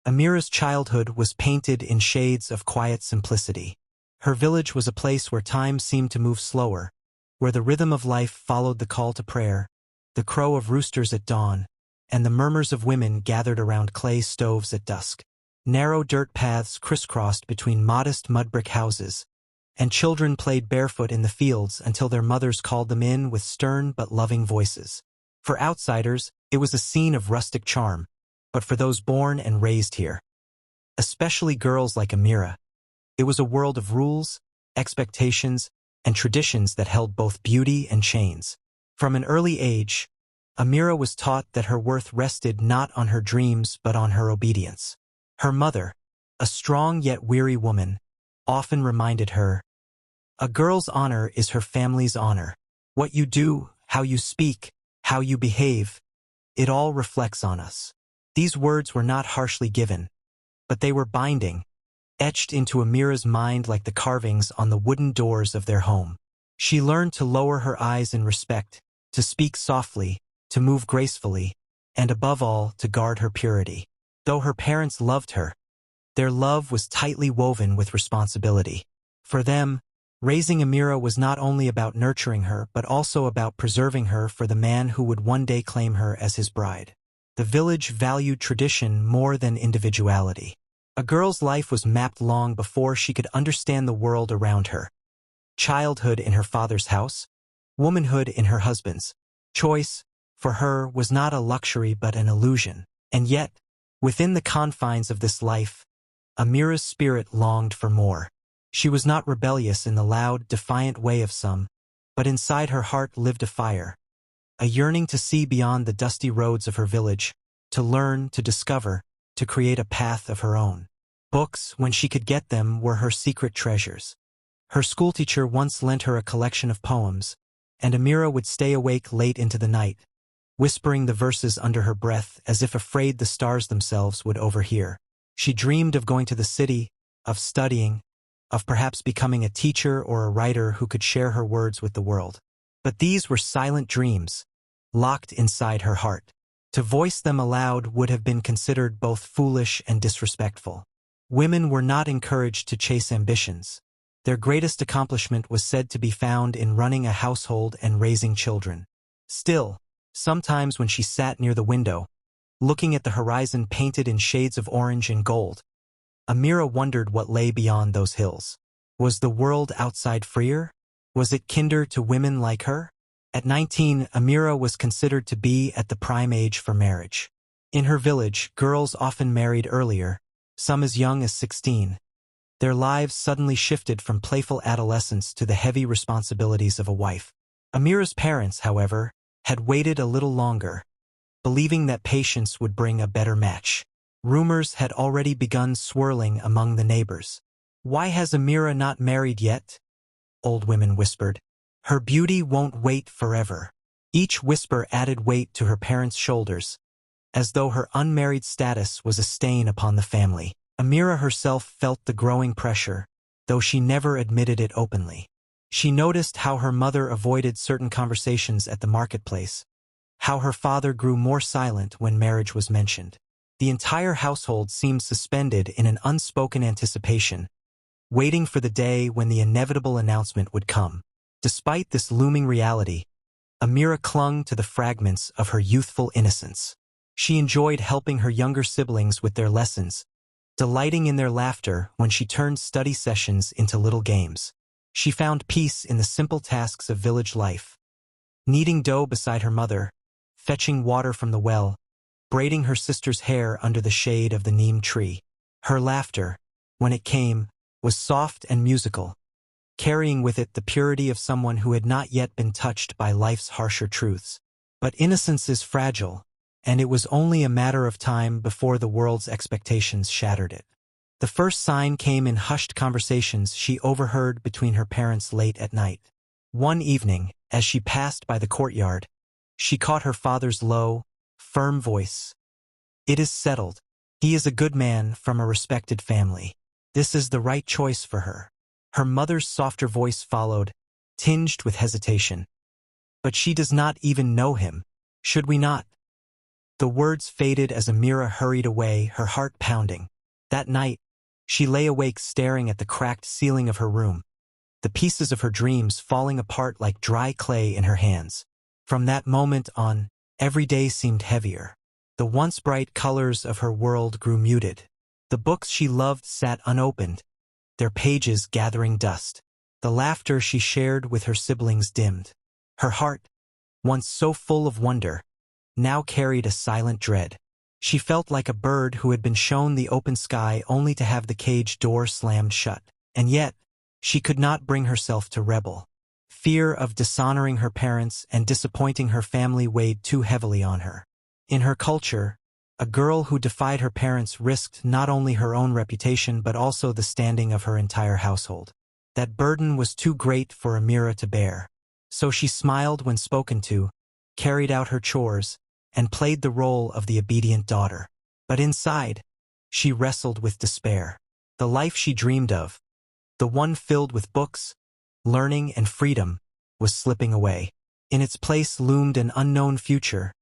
Amira's childhood was painted in shades of quiet simplicity. Her village was a place where time seemed to move slower, where the rhythm of life followed the call to prayer, the crow of roosters at dawn, and the murmurs of women gathered around clay stoves at dusk. Narrow dirt paths crisscrossed between modest mud-brick houses, and children played barefoot in the fields until their mothers called them in with stern but loving voices. For outsiders, it was a scene of rustic charm, but for those born and raised here, especially girls like Amira, it was a world of rules, expectations, and traditions that held both beauty and chains. From an early age, Amira was taught that her worth rested not on her dreams but on her obedience. Her mother, a strong yet weary woman, often reminded her, "A girl's honor is her family's honor. What you do, how you speak, how you behave, it all reflects on us." These words were not harshly given, but they were binding, etched into Amira's mind like the carvings on the wooden doors of their home. She learned to lower her eyes in respect, to speak softly, to move gracefully, and above all, to guard her purity. Though her parents loved her, their love was tightly woven with responsibility. For them, raising Amira was not only about nurturing her but also about preserving her for the man who would one day claim her as his bride. The village valued tradition more than individuality. A girl's life was mapped long before she could understand the world around her. Childhood in her father's house, womanhood in her husband's. Choice, for her, was not a luxury but an illusion. And yet, within the confines of this life, Amira's spirit longed for more. She was not rebellious in the loud, defiant way of some, but inside her heart lived a fire, a yearning to see beyond the dusty roads of her village, to learn, to discover, to create a path of her own. Books, when she could get them, were her secret treasures. Her schoolteacher once lent her a collection of poems, and Amira would stay awake late into the night, whispering the verses under her breath as if afraid the stars themselves would overhear. She dreamed of going to the city, of studying, of perhaps becoming a teacher or a writer who could share her words with the world. But these were silent dreams, locked inside her heart. To voice them aloud would have been considered both foolish and disrespectful. Women were not encouraged to chase ambitions. Their greatest accomplishment was said to be found in running a household and raising children. Still, sometimes when she sat near the window, looking at the horizon painted in shades of orange and gold, Amira wondered what lay beyond those hills. Was the world outside freer? Was it kinder to women like her? At 19, Amira was considered to be at the prime age for marriage. In her village, girls often married earlier, some as young as 16. Their lives suddenly shifted from playful adolescence to the heavy responsibilities of a wife. Amira's parents, however, had waited a little longer, believing that patience would bring a better match. Rumors had already begun swirling among the neighbors. "Why has Amira not married yet?" old women whispered. "Her beauty won't wait forever." Each whisper added weight to her parents' shoulders, as though her unmarried status was a stain upon the family. Amira herself felt the growing pressure, though she never admitted it openly. She noticed how her mother avoided certain conversations at the marketplace, how her father grew more silent when marriage was mentioned. The entire household seemed suspended in an unspoken anticipation, waiting for the day when the inevitable announcement would come. Despite this looming reality, Amira clung to the fragments of her youthful innocence. She enjoyed helping her younger siblings with their lessons, delighting in their laughter when she turned study sessions into little games. She found peace in the simple tasks of village life, kneading dough beside her mother, fetching water from the well, braiding her sister's hair under the shade of the neem tree. Her laughter, when it came, was soft and musical, carrying with it the purity of someone who had not yet been touched by life's harsher truths. But innocence is fragile, and it was only a matter of time before the world's expectations shattered it. The first sign came in hushed conversations she overheard between her parents late at night. One evening, as she passed by the courtyard, she caught her father's low, firm voice. "It is settled. He is a good man from a respected family. This is the right choice for her." Her mother's softer voice followed, tinged with hesitation. "But she does not even know him. Should we not?" The words faded as Amira hurried away, her heart pounding. That night, she lay awake staring at the cracked ceiling of her room, the pieces of her dreams falling apart like dry clay in her hands. From that moment on, every day seemed heavier. The once bright colors of her world grew muted. The books she loved sat unopened, their pages gathering dust. The laughter she shared with her siblings dimmed. Her heart, once so full of wonder, now carried a silent dread. She felt like a bird who had been shown the open sky only to have the cage door slammed shut. And yet, she could not bring herself to rebel. Fear of dishonoring her parents and disappointing her family weighed too heavily on her. In her culture, a girl who defied her parents risked not only her own reputation but also the standing of her entire household. That burden was too great for Amira to bear. So she smiled when spoken to, carried out her chores, and played the role of the obedient daughter. But inside, she wrestled with despair. The life she dreamed of, the one filled with books, learning, and freedom, was slipping away. In its place loomed an unknown future,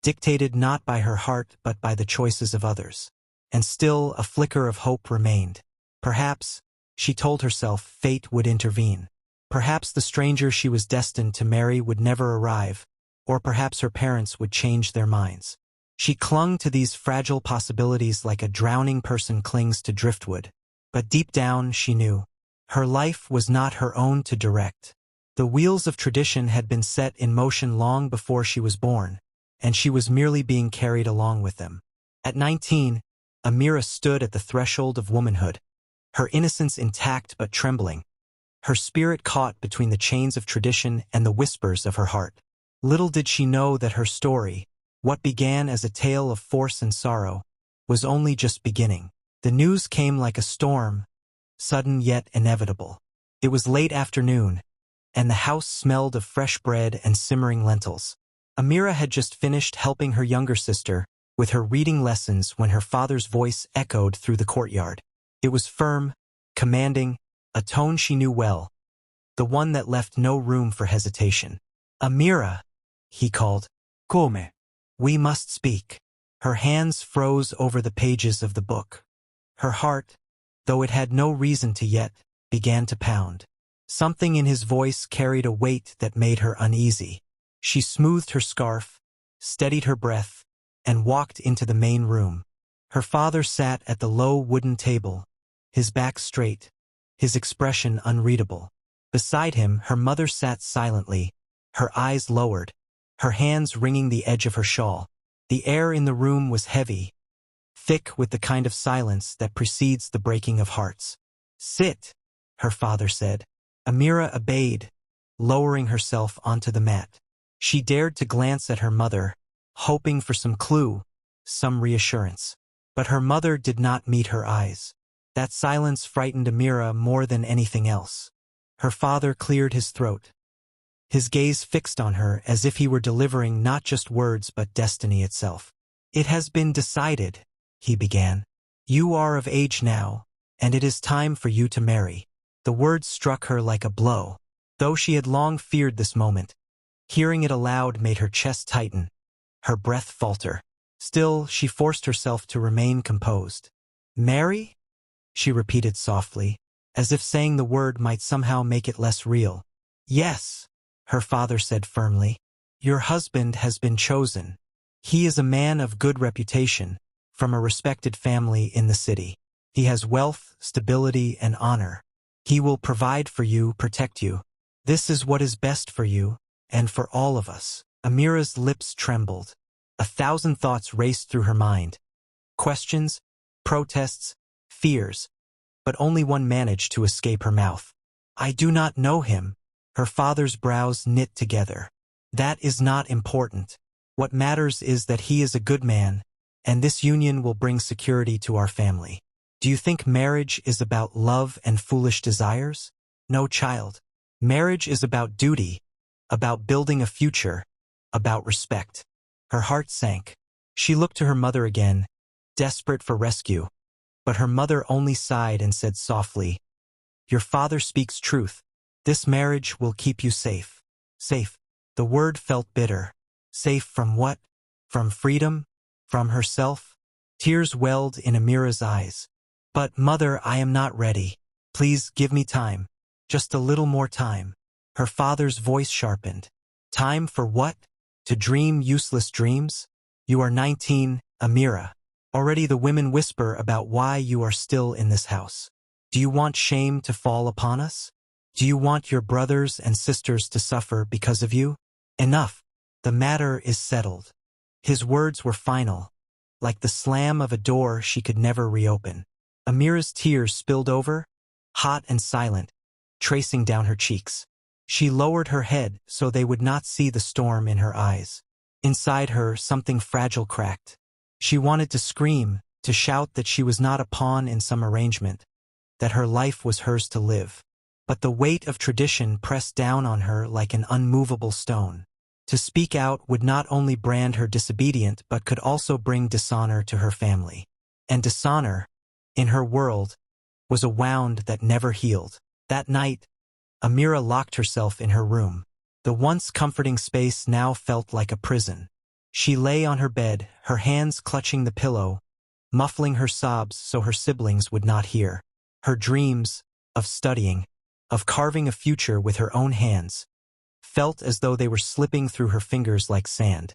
dictated not by her heart but by the choices of others. And still a flicker of hope remained. Perhaps, she told herself, fate would intervene. Perhaps the stranger she was destined to marry would never arrive, or perhaps her parents would change their minds. She clung to these fragile possibilities like a drowning person clings to driftwood. But deep down she knew, her life was not her own to direct. The wheels of tradition had been set in motion long before she was born, and she was merely being carried along with them. At 19, Amira stood at the threshold of womanhood, her innocence intact but trembling, her spirit caught between the chains of tradition and the whispers of her heart. Little did she know that her story, what began as a tale of force and sorrow, was only just beginning. The news came like a storm, sudden yet inevitable. It was late afternoon, and the house smelled of fresh bread and simmering lentils. Amira had just finished helping her younger sister with her reading lessons when her father's voice echoed through the courtyard. It was firm, commanding, a tone she knew well, the one that left no room for hesitation. "Amira," he called. "Come. We must speak." Her hands froze over the pages of the book. Her heart, though it had no reason to yet, began to pound. Something in his voice carried a weight that made her uneasy. She smoothed her scarf, steadied her breath, and walked into the main room. Her father sat at the low wooden table, his back straight, his expression unreadable. Beside him, her mother sat silently, her eyes lowered, her hands wringing the edge of her shawl. The air in the room was heavy, thick with the kind of silence that precedes the breaking of hearts. "Sit," her father said. Amira obeyed, lowering herself onto the mat. She dared to glance at her mother, hoping for some clue, some reassurance. But her mother did not meet her eyes. That silence frightened Amira more than anything else. Her father cleared his throat, his gaze fixed on her as if he were delivering not just words but destiny itself. "It has been decided," he began. "You are of age now, and it is time for you to marry." The words struck her like a blow. Though she had long feared this moment, hearing it aloud made her chest tighten, her breath falter. Still, she forced herself to remain composed. "Marry?" she repeated softly, as if saying the word might somehow make it less real. "Yes," her father said firmly. "Your husband has been chosen. He is a man of good reputation, from a respected family in the city. He has wealth, stability, and honor. He will provide for you, protect you. This is what is best for you, and for all of us." Amira's lips trembled. 1,000 thoughts raced through her mind. Questions, protests, fears, but only one managed to escape her mouth. "I do not know him." Her father's brows knit together. "That is not important. What matters is that he is a good man, and this union will bring security to our family. Do you think marriage is about love and foolish desires? No, child. Marriage is about duty, about building a future, about respect." Her heart sank. She looked to her mother again, desperate for rescue. But her mother only sighed and said softly, "Your father speaks truth. This marriage will keep you safe." Safe. The word felt bitter. Safe from what? From freedom? From herself, tears welled in Amira's eyes. But, Mother, I am not ready. Please give me time. Just a little more time. Her father's voice sharpened. Time for what? To dream useless dreams? You are 19, Amira. Already the women whisper about why you are still in this house. Do you want shame to fall upon us? Do you want your brothers and sisters to suffer because of you? Enough. The matter is settled. His words were final, like the slam of a door she could never reopen. Amira's tears spilled over, hot and silent, tracing down her cheeks. She lowered her head so they would not see the storm in her eyes. Inside her, something fragile cracked. She wanted to scream, to shout that she was not a pawn in some arrangement, that her life was hers to live. But the weight of tradition pressed down on her like an unmovable stone. To speak out would not only brand her disobedient but could also bring dishonor to her family. And dishonor, in her world, was a wound that never healed. That night, Amira locked herself in her room. The once comforting space now felt like a prison. She lay on her bed, her hands clutching the pillow, muffling her sobs so her siblings would not hear. Her dreams, of studying, of carving a future with her own hands, felt as though they were slipping through her fingers like sand.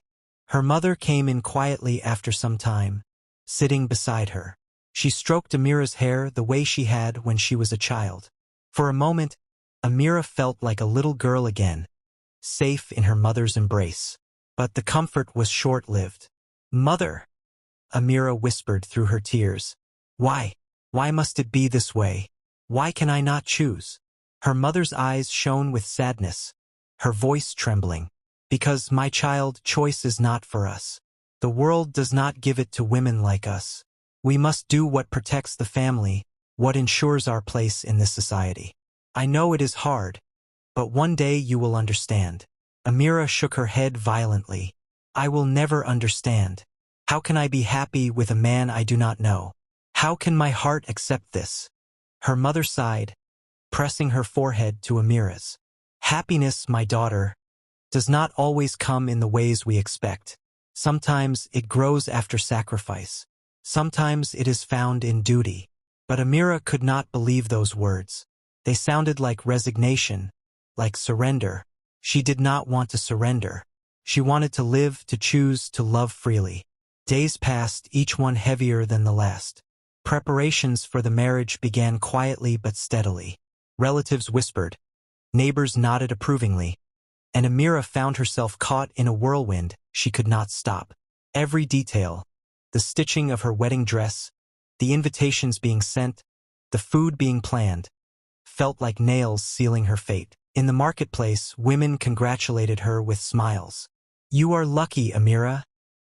Her mother came in quietly after some time, sitting beside her. She stroked Amira's hair the way she had when she was a child. For a moment, Amira felt like a little girl again, safe in her mother's embrace. But the comfort was short-lived. Mother, Amira whispered through her tears. Why? Why must it be this way? Why can I not choose? Her mother's eyes shone with sadness, her voice trembling. Because, my child, choice is not for us. The world does not give it to women like us. We must do what protects the family, what ensures our place in this society. I know it is hard, but one day you will understand. Amira shook her head violently. I will never understand. How can I be happy with a man I do not know? How can my heart accept this? Her mother sighed, pressing her forehead to Amira's. Happiness, my daughter, does not always come in the ways we expect. Sometimes it grows after sacrifice. Sometimes it is found in duty. But Amira could not believe those words. They sounded like resignation, like surrender. She did not want to surrender. She wanted to live, to choose, to love freely. Days passed, each one heavier than the last. Preparations for the marriage began quietly but steadily. Relatives whispered. Neighbors nodded approvingly. And Amira found herself caught in a whirlwind she could not stop. Every detail, the stitching of her wedding dress, the invitations being sent, the food being planned, felt like nails sealing her fate. In the marketplace, women congratulated her with smiles. You are lucky, Amira,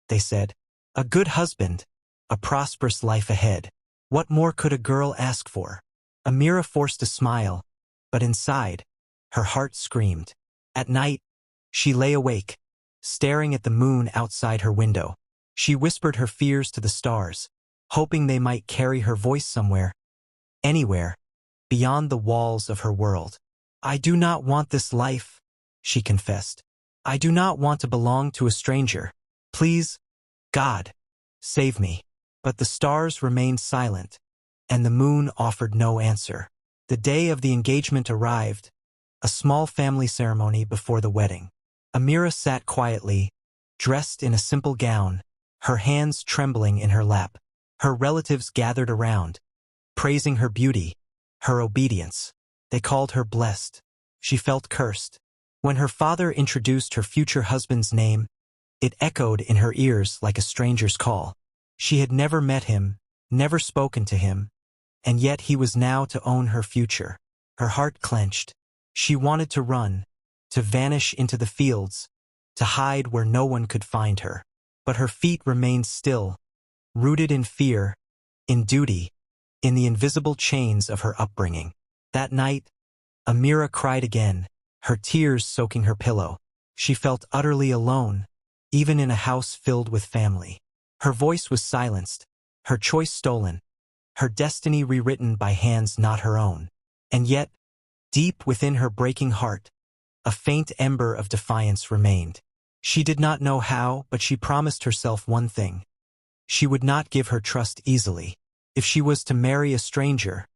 they said. A good husband, a prosperous life ahead. What more could a girl ask for? Amira forced a smile, but inside, her heart screamed. At night, she lay awake, staring at the moon outside her window. She whispered her fears to the stars, hoping they might carry her voice somewhere, anywhere, beyond the walls of her world. I do not want this life, she confessed. I do not want to belong to a stranger. Please, God, save me. But the stars remained silent, and the moon offered no answer. The day of the engagement arrived, a small family ceremony before the wedding. Amira sat quietly, dressed in a simple gown, her hands trembling in her lap. Her relatives gathered around, praising her beauty, her obedience. They called her blessed. She felt cursed. When her father introduced her future husband's name, it echoed in her ears like a stranger's call. She had never met him, never spoken to him, and yet he was now to own her future. Her heart clenched. She wanted to run, to vanish into the fields, to hide where no one could find her. But her feet remained still, rooted in fear, in duty, in the invisible chains of her upbringing. That night, Amira cried again, her tears soaking her pillow. She felt utterly alone, even in a house filled with family. Her voice was silenced, her choice stolen, her destiny rewritten by hands not her own. And yet, deep within her breaking heart, a faint ember of defiance remained. She did not know how, but she promised herself one thing. She would not give her trust easily. If she was to marry a stranger,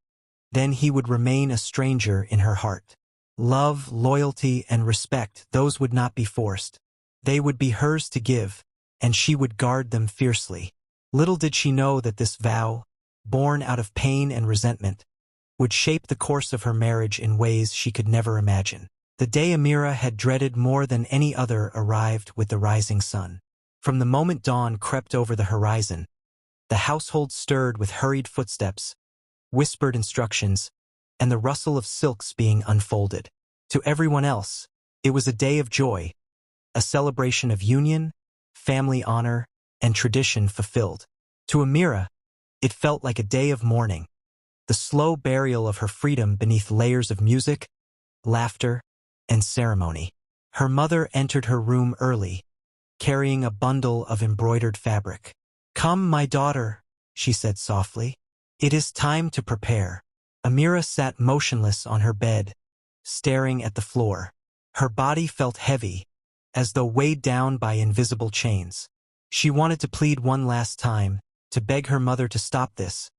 then he would remain a stranger in her heart. Love, loyalty, and respect, those would not be forced. They would be hers to give, and she would guard them fiercely. Little did she know that this vow, born out of pain and resentment, would shape the course of her marriage in ways she could never imagine. The day Amira had dreaded more than any other arrived with the rising sun. From the moment dawn crept over the horizon, the household stirred with hurried footsteps, whispered instructions, and the rustle of silks being unfolded. To everyone else, it was a day of joy, a celebration of union, family honor, and tradition fulfilled. To Amira, it felt like a day of mourning, the slow burial of her freedom beneath layers of music, laughter, and ceremony. Her mother entered her room early, carrying a bundle of embroidered fabric. "Come, my daughter," she said softly. "It is time to prepare." Amira sat motionless on her bed, staring at the floor. Her body felt heavy, as though weighed down by invisible chains. She wanted to plead one last time, to beg her mother to stop this,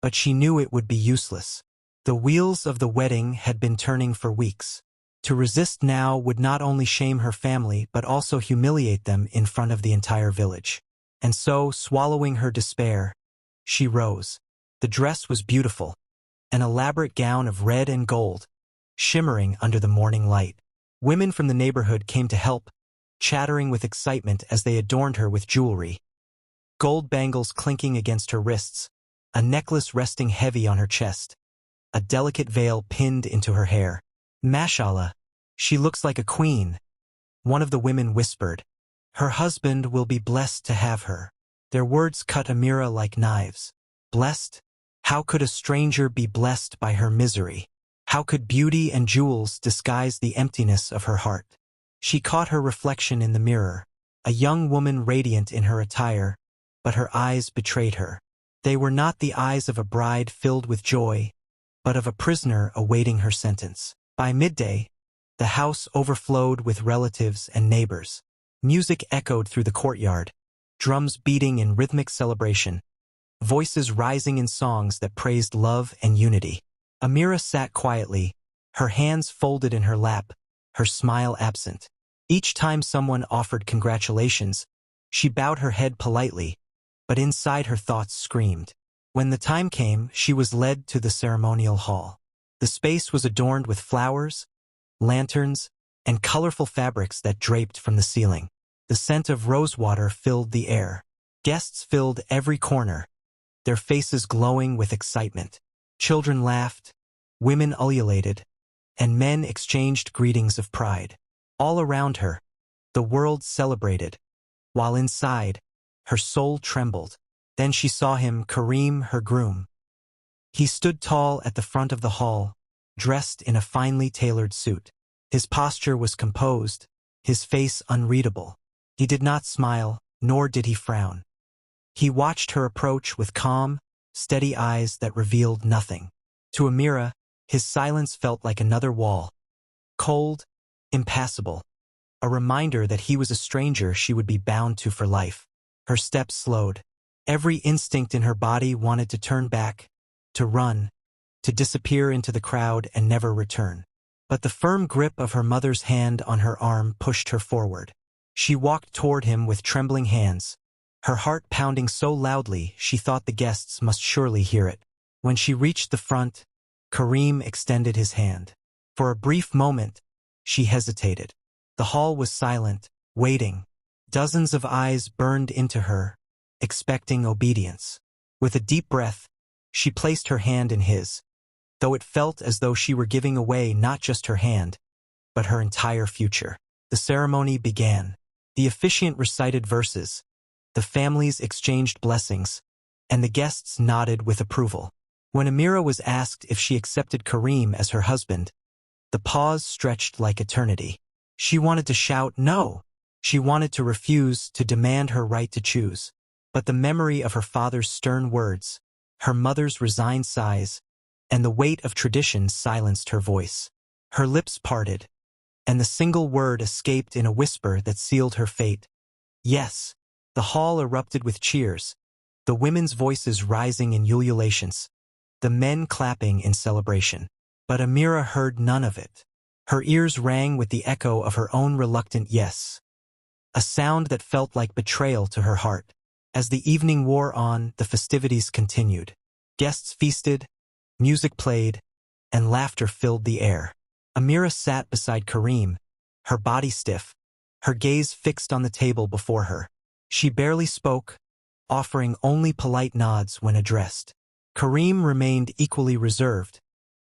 but she knew it would be useless. The wheels of the wedding had been turning for weeks. To resist now would not only shame her family but also humiliate them in front of the entire village. And so, swallowing her despair, she rose. The dress was beautiful, an elaborate gown of red and gold, shimmering under the morning light. Women from the neighborhood came to help, chattering with excitement as they adorned her with jewelry. Gold bangles clinking against her wrists, a necklace resting heavy on her chest, a delicate veil pinned into her hair. "Mashallah, she looks like a queen," one of the women whispered. "Her husband will be blessed to have her." Their words cut Amira like knives. Blessed? How could a stranger be blessed by her misery? How could beauty and jewels disguise the emptiness of her heart? She caught her reflection in the mirror, a young woman radiant in her attire, but her eyes betrayed her. They were not the eyes of a bride filled with joy, but of a prisoner awaiting her sentence. By midday, the house overflowed with relatives and neighbors. Music echoed through the courtyard, drums beating in rhythmic celebration, voices rising in songs that praised love and unity. Amira sat quietly, her hands folded in her lap, her smile absent. Each time someone offered congratulations, she bowed her head politely, but inside her thoughts screamed. When the time came, she was led to the ceremonial hall. The space was adorned with flowers, lanterns, and colorful fabrics that draped from the ceiling. The scent of rosewater filled the air. Guests filled every corner, their faces glowing with excitement. Children laughed, women ululated, and men exchanged greetings of pride. All around her, the world celebrated, while inside, her soul trembled. Then she saw him, Karim, her groom. He stood tall at the front of the hall, dressed in a finely tailored suit. His posture was composed, his face unreadable. He did not smile, nor did he frown. He watched her approach with calm, steady eyes that revealed nothing. To Amira, his silence felt like another wall, cold, impassable, a reminder that he was a stranger she would be bound to for life. Her steps slowed. Every instinct in her body wanted to turn back, to run, to disappear into the crowd and never return. But the firm grip of her mother's hand on her arm pushed her forward. She walked toward him with trembling hands, her heart pounding so loudly she thought the guests must surely hear it. When she reached the front, Karim extended his hand. For a brief moment, she hesitated. The hall was silent, waiting. Dozens of eyes burned into her, expecting obedience. With a deep breath, she placed her hand in his, though it felt as though she were giving away not just her hand, but her entire future. The ceremony began. The officiant recited verses, the families exchanged blessings, and the guests nodded with approval. When Amira was asked if she accepted Karim as her husband, the pause stretched like eternity. She wanted to shout no. She wanted to refuse, to demand her right to choose. But the memory of her father's stern words, her mother's resigned sighs, and the weight of tradition silenced her voice. Her lips parted, and the single word escaped in a whisper that sealed her fate. Yes. The hall erupted with cheers, the women's voices rising in ululations, the men clapping in celebration. But Amira heard none of it. Her ears rang with the echo of her own reluctant yes, a sound that felt like betrayal to her heart. As the evening wore on, the festivities continued. Guests feasted, music played, and laughter filled the air. Amira sat beside Karim, her body stiff, her gaze fixed on the table before her. She barely spoke, offering only polite nods when addressed. Karim remained equally reserved,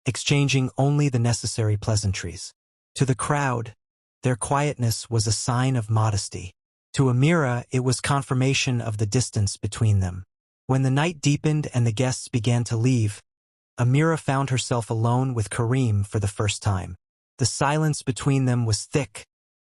exchanging only the necessary pleasantries. To the crowd, their quietness was a sign of modesty. To Amira, it was confirmation of the distance between them. When the night deepened and the guests began to leave, Amira found herself alone with Karim for the first time. The silence between them was thick,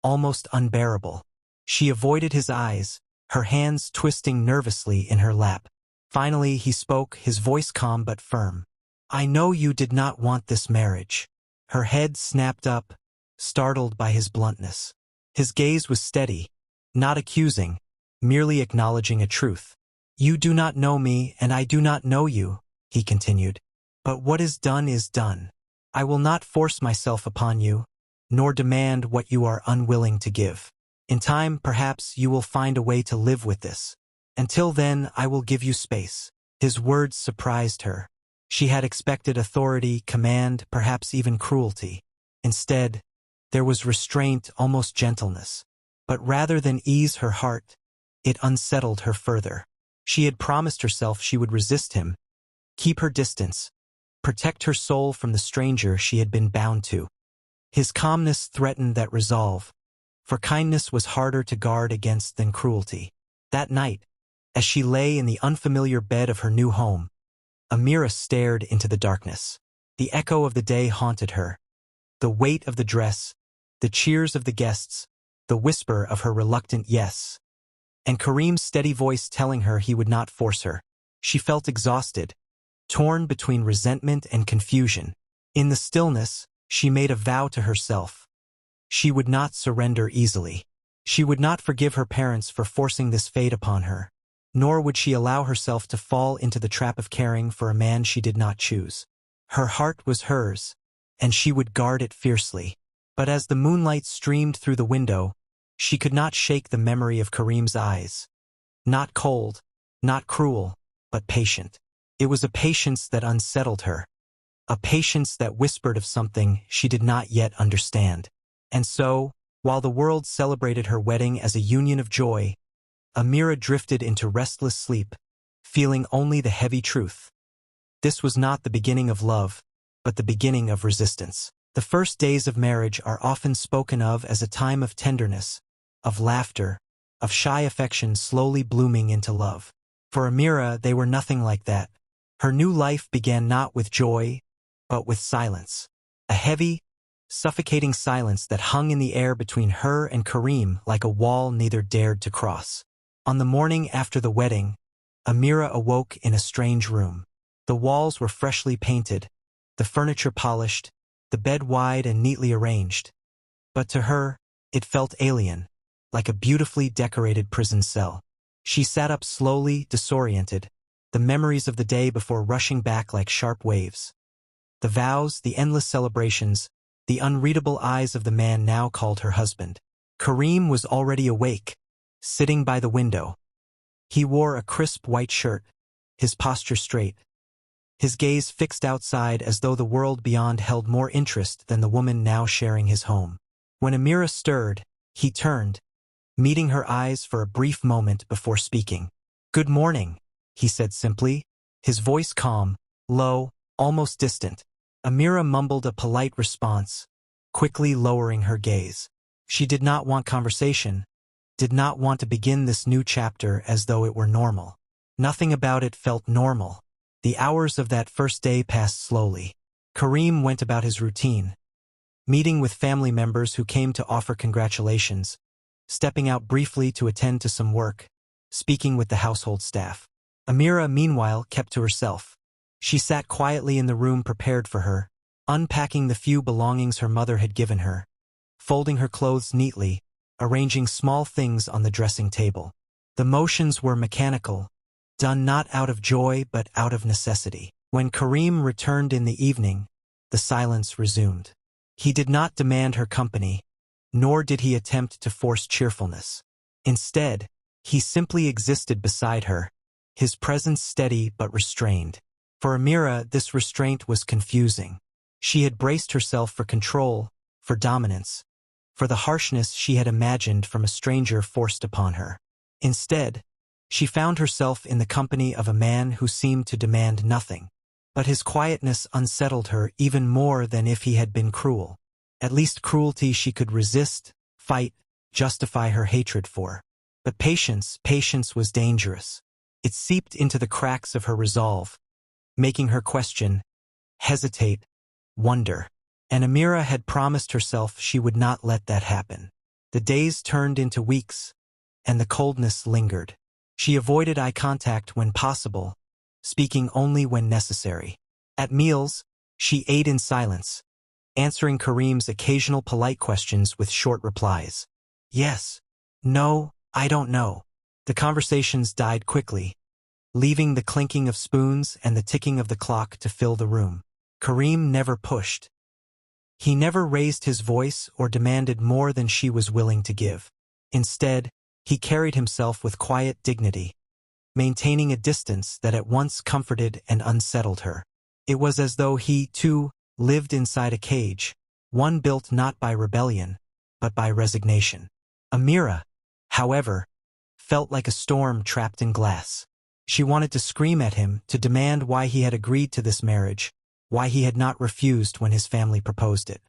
almost unbearable. She avoided his eyes, her hands twisting nervously in her lap. Finally, he spoke, his voice calm but firm. "I know you did not want this marriage." Her head snapped up, startled by his bluntness. His gaze was steady, not accusing, merely acknowledging a truth. "You do not know me, and I do not know you," he continued. "But what is done is done. I will not force myself upon you, nor demand what you are unwilling to give. In time, perhaps, you will find a way to live with this. Until then, I will give you space." His words surprised her. She had expected authority, command, perhaps even cruelty. Instead, there was restraint, almost gentleness. But rather than ease her heart, it unsettled her further. She had promised herself she would resist him, keep her distance, protect her soul from the stranger she had been bound to. His calmness threatened that resolve, for kindness was harder to guard against than cruelty. That night, as she lay in the unfamiliar bed of her new home, Amira stared into the darkness. The echo of the day haunted her. The weight of the dress, the cheers of the guests, the whisper of her reluctant yes, and Karim's steady voice telling her he would not force her. She felt exhausted, torn between resentment and confusion. In the stillness, she made a vow to herself. She would not surrender easily. She would not forgive her parents for forcing this fate upon her, nor would she allow herself to fall into the trap of caring for a man she did not choose. Her heart was hers, and she would guard it fiercely. But as the moonlight streamed through the window, she could not shake the memory of Karim's eyes. Not cold, not cruel, but patient. It was a patience that unsettled her, a patience that whispered of something she did not yet understand. And so, while the world celebrated her wedding as a union of joy, Amira drifted into restless sleep, feeling only the heavy truth. This was not the beginning of love, but the beginning of resistance. The first days of marriage are often spoken of as a time of tenderness, of laughter, of shy affection slowly blooming into love. For Amira, they were nothing like that. Her new life began not with joy, but with silence. A heavy, suffocating silence that hung in the air between her and Karim like a wall neither dared to cross. On the morning after the wedding, Amira awoke in a strange room. The walls were freshly painted, the furniture polished, the bed wide and neatly arranged. But to her, it felt alien, like a beautifully decorated prison cell. She sat up slowly, disoriented, the memories of the day before rushing back like sharp waves. The vows, the endless celebrations, the unreadable eyes of the man now called her husband. Karim was already awake, sitting by the window. He wore a crisp white shirt, his posture straight, his gaze fixed outside as though the world beyond held more interest than the woman now sharing his home. When Amira stirred, he turned, meeting her eyes for a brief moment before speaking. "Good morning," he said simply, his voice calm, low, almost distant. Amira mumbled a polite response, quickly lowering her gaze. She did not want conversation, did not want to begin this new chapter as though it were normal. Nothing about it felt normal. The hours of that first day passed slowly. Karim went about his routine, meeting with family members who came to offer congratulations, stepping out briefly to attend to some work, speaking with the household staff. Amira, meanwhile, kept to herself. She sat quietly in the room prepared for her, unpacking the few belongings her mother had given her, folding her clothes neatly, arranging small things on the dressing table. The motions were mechanical, done not out of joy but out of necessity. When Karim returned in the evening, the silence resumed. He did not demand her company, nor did he attempt to force cheerfulness. Instead, he simply existed beside her, his presence steady but restrained. For Amira, this restraint was confusing. She had braced herself for control, for dominance, for the harshness she had imagined from a stranger forced upon her. Instead, she found herself in the company of a man who seemed to demand nothing. But his quietness unsettled her even more than if he had been cruel. At least cruelty she could resist, fight, justify her hatred for. But patience was dangerous. It seeped into the cracks of her resolve, making her question, hesitate, wonder. And Amira had promised herself she would not let that happen. The days turned into weeks, and the coldness lingered. She avoided eye contact when possible, speaking only when necessary. At meals, she ate in silence, answering Karim's occasional polite questions with short replies. Yes, no, I don't know. The conversations died quickly, leaving the clinking of spoons and the ticking of the clock to fill the room. Karim never pushed. He never raised his voice or demanded more than she was willing to give. Instead, he carried himself with quiet dignity, maintaining a distance that at once comforted and unsettled her. It was as though he, too, lived inside a cage, one built not by rebellion, but by resignation. Amira, however, felt like a storm trapped in glass. She wanted to scream at him, to demand why he had agreed to this marriage, why he had not refused when his family proposed it.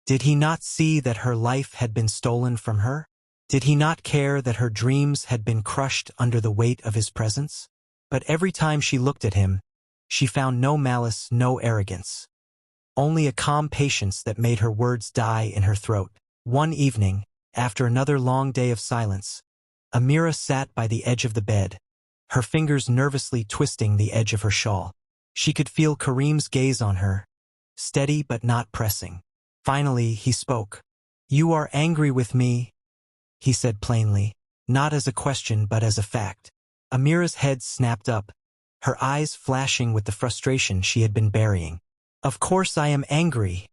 Did he not see that her life had been stolen from her? Did he not care that her dreams had been crushed under the weight of his presence? But every time she looked at him, she found no malice, no arrogance. Only a calm patience that made her words die in her throat. One evening, after another long day of silence, Amira sat by the edge of the bed, her fingers nervously twisting the edge of her shawl. She could feel Karim's gaze on her, steady but not pressing. Finally, he spoke. "You are angry with me," he said plainly, not as a question but as a fact. Amira's head snapped up, her eyes flashing with the frustration she had been burying. "Of course I am angry,"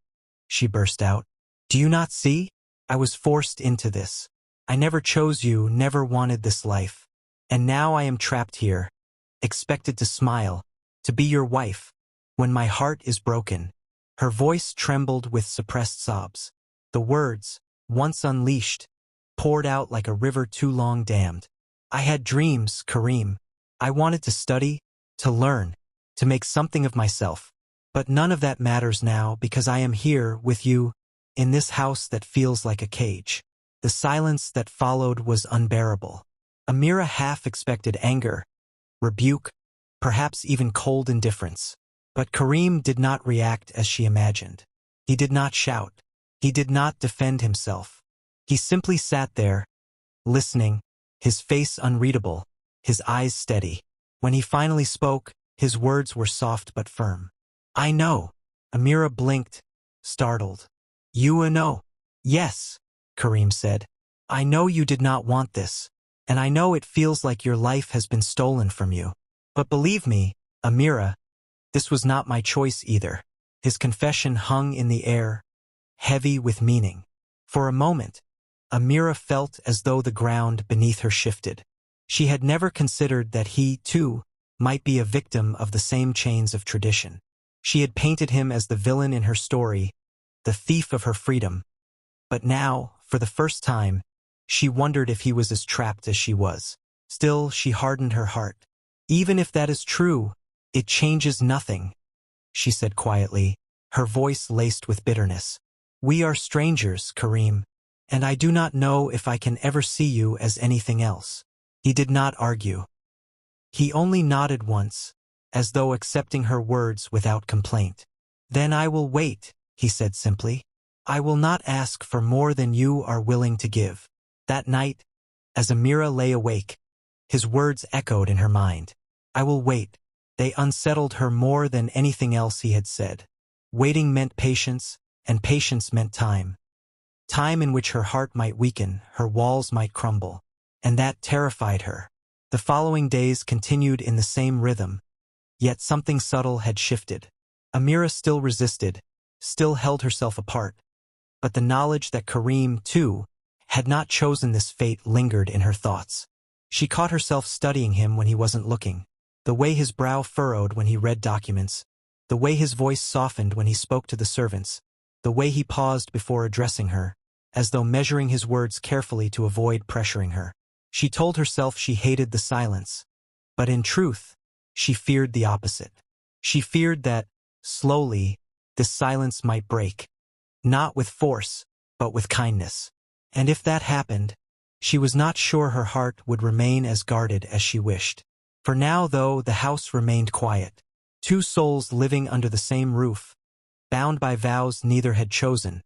she burst out. "Do you not see? I was forced into this. I never chose you, never wanted this life. And now I am trapped here, expected to smile, to be your wife, when my heart is broken." Her voice trembled with suppressed sobs. The words, once unleashed, poured out like a river too long dammed. "I had dreams, Karim. I wanted to study, to learn, to make something of myself. But none of that matters now because I am here with you, in this house that feels like a cage." The silence that followed was unbearable. Amira half expected anger, rebuke, perhaps even cold indifference. But Karim did not react as she imagined. He did not shout. He did not defend himself. He simply sat there, listening, his face unreadable, his eyes steady. When he finally spoke, his words were soft but firm. "I know." Amira blinked, startled. "You know?" "Yes," Karim said. "I know you did not want this, and I know it feels like your life has been stolen from you. But believe me, Amira, this was not my choice either." His confession hung in the air, heavy with meaning. For a moment, Amira felt as though the ground beneath her shifted. She had never considered that he, too, might be a victim of the same chains of tradition. She had painted him as the villain in her story, the thief of her freedom. But now, for the first time, she wondered if he was as trapped as she was. Still, she hardened her heart. "Even if that is true, it changes nothing," she said quietly, her voice laced with bitterness. "We are strangers, Karim, and I do not know if I can ever see you as anything else." He did not argue. He only nodded once, as though accepting her words without complaint. "Then I will wait," he said simply. "I will not ask for more than you are willing to give." That night, as Amira lay awake, his words echoed in her mind. "I will wait." They unsettled her more than anything else he had said. Waiting meant patience, and patience meant time. Time in which her heart might weaken, her walls might crumble. And that terrified her. The following days continued in the same rhythm, yet something subtle had shifted. Amira still resisted, still held herself apart, but the knowledge that Karim, too, had not chosen this fate lingered in her thoughts. She caught herself studying him when he wasn't looking, the way his brow furrowed when he read documents, the way his voice softened when he spoke to the servants, the way he paused before addressing her, as though measuring his words carefully to avoid pressuring her. She told herself she hated the silence, but in truth, she feared the opposite. She feared that, slowly, this silence might break, not with force, but with kindness. And if that happened, she was not sure her heart would remain as guarded as she wished. For now, though, the house remained quiet. Two souls living under the same roof, bound by vows neither had chosen,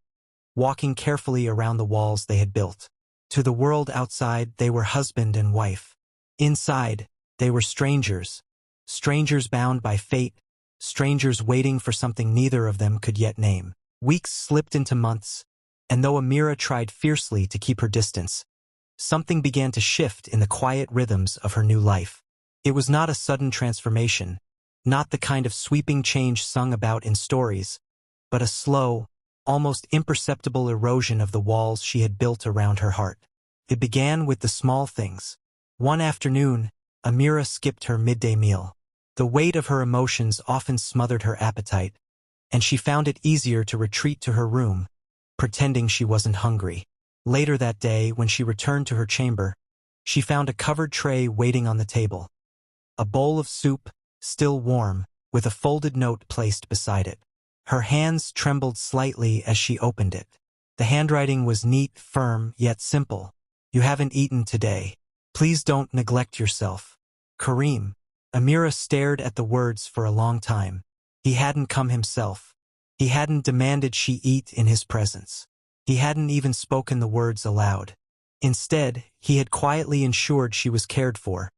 walking carefully around the walls they had built. To the world outside, they were husband and wife. Inside, they were strangers, strangers bound by fate, strangers waiting for something neither of them could yet name. Weeks slipped into months, and though Amira tried fiercely to keep her distance, something began to shift in the quiet rhythms of her new life. It was not a sudden transformation, not the kind of sweeping change sung about in stories, but a slow, almost imperceptible erosion of the walls she had built around her heart. It began with the small things. One afternoon, Amira skipped her midday meal. The weight of her emotions often smothered her appetite, and she found it easier to retreat to her room, pretending she wasn't hungry. Later that day, when she returned to her chamber, she found a covered tray waiting on the table. A bowl of soup, still warm, with a folded note placed beside it. Her hands trembled slightly as she opened it. The handwriting was neat, firm, yet simple. "You haven't eaten today. Please don't neglect yourself. Karim." Amira stared at the words for a long time. He hadn't come himself. He hadn't demanded she eat in his presence. He hadn't even spoken the words aloud. Instead, he had quietly ensured she was cared for,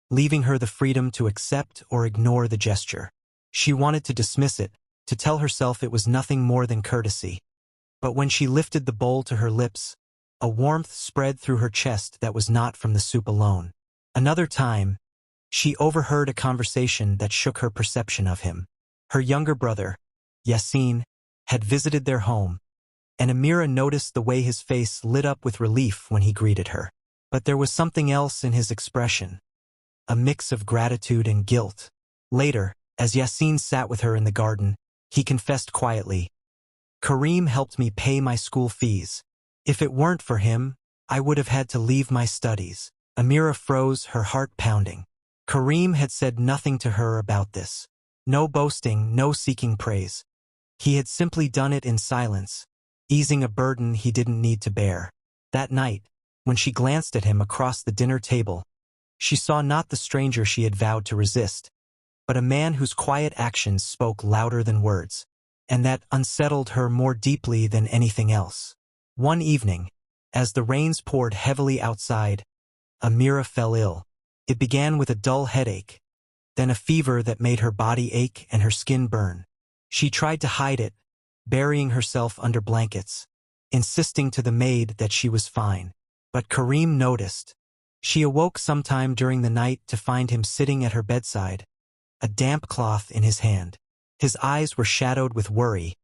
leaving her the freedom to accept or ignore the gesture. She wanted to dismiss it, to tell herself it was nothing more than courtesy. But when she lifted the bowl to her lips, a warmth spread through her chest that was not from the soup alone. Another time, she overheard a conversation that shook her perception of him. Her younger brother, Yassine, had visited their home, and Amira noticed the way his face lit up with relief when he greeted her. But there was something else in his expression, a mix of gratitude and guilt. Later, as Yassine sat with her in the garden, he confessed quietly, "Karim helped me pay my school fees. If it weren't for him, I would have had to leave my studies." Amira froze, her heart pounding. Karim had said nothing to her about this. No boasting, no seeking praise. He had simply done it in silence, easing a burden he didn't need to bear. That night, when she glanced at him across the dinner table, she saw not the stranger she had vowed to resist, but a man whose quiet actions spoke louder than words, and that unsettled her more deeply than anything else. One evening, as the rains poured heavily outside, Amira fell ill. It began with a dull headache, then a fever that made her body ache and her skin burn. She tried to hide it, burying herself under blankets, insisting to the maid that she was fine. But Karim noticed. She awoke sometime during the night to find him sitting at her bedside, a damp cloth in his hand. His eyes were shadowed with worry,